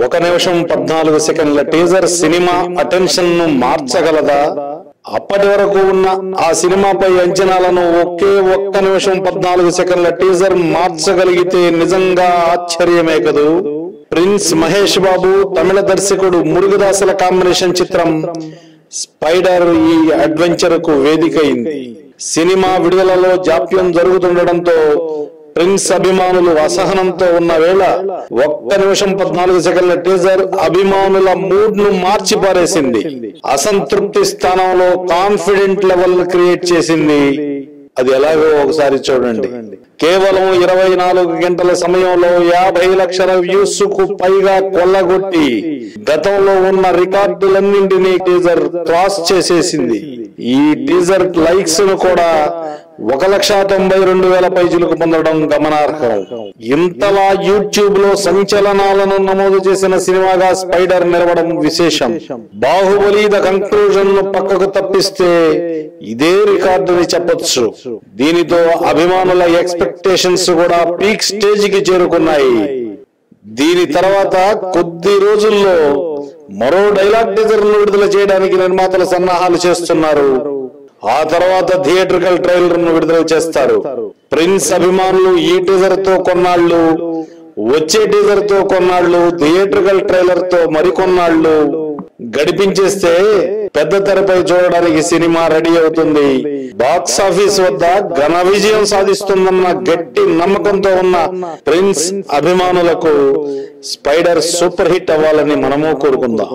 1 నిమిషం 14 సెకండ్ల teaser cinema attention ను మార్చగలదా? అప్పటి వరకు ఉన్న ఆ సినిమాపై అంచనాలను ఒకే 1 నిమిషం 14 సెకండ్ల టీజర్ మార్చగలిగితే నిజంగా ఆశ్చర్యమే కదూ. ప్రిన్స్ మహేష్ బాబు, తమిళ దర్శకుడు మురుగదాసుల కాంబినేషన్ చిత్రం స్పైడర్ ఈ అడ్వెంచర్ కు వేదికైంది. సినిమా విడుదలలో జాప్యం జరుగుతుండటంతో ప్రిన్స్ అభిమానులు అసహనంతో ఉన్న వేళ 1 నిమిషం 14 సెకండ్ల టీజర్ అభిమానుల మూడ్ ను మార్చి పారేసింది. అసంతృప్తి స్థానంలో కాన్ఫిడెంట్ లెవెల్ క్రియేట్ చేసింది. అది ఎలాగో ఒకసారి చూడండి. కేవలం 24 గంటల సమయంలో 50 లక్షల వ్యూస్ కు పైగా కొల్లగొట్టి గతంలో ఉన్న రికార్డులన్నింటినీ టీజర్ క్రాస్ చేసేసింది. ఈ టీజర్ లైక్స్ ను కూడా 1,92,000 పైచులకు పొందడం గమనార్హం. ఇంతలా యూట్యూబ్ లో సంచలనాలను నమోదు చేసిన సినిమాగా స్పైడర్ నిలవడం విశేషం. బాహుబలి ద కంక్లూజన్ ను పక్కకు తప్పిస్తే ఇదే రికార్డుని చెప్పొచ్చు. దీనితో అభిమానుల ఎక్స్పెక్టేషన్స్ కూడా పీక్ స్టేజ్ కి చేరుకున్నాయి. దీని తర్వాత కొద్ది రోజుల్లో మరో డైలాగ్ టీజర్ ను విడుదల చేయడానికి నిర్మాతలు సన్నాహాలు చేస్తున్నారు. ఆ తర్వాత థియేట్రికల్ ట్రైలర్ ను విడుదల చేస్తారు. ప్రిన్స్ అభిమానులు ఈ టీజర్ తో కొన్నాళ్ళు, వచ్చే టీజర్ తో కొన్నాళ్ళు, థియేట్రికల్ ట్రైలర్ తో మరికొన్నాళ్ళు గడిపించేస్తే పెద్ద తెరపై చూడడానికి సినిమా రెడీ అవుతుంది. బాక్స్ ఆఫీస్ వద్ద ఘన విజయం సాధిస్తుందన్న గట్టి నమ్మకంతో ఉన్న ప్రిన్స్ అభిమానులకు స్పైడర్ సూపర్ హిట్ అవ్వాలని మనము కోరుకుందాం.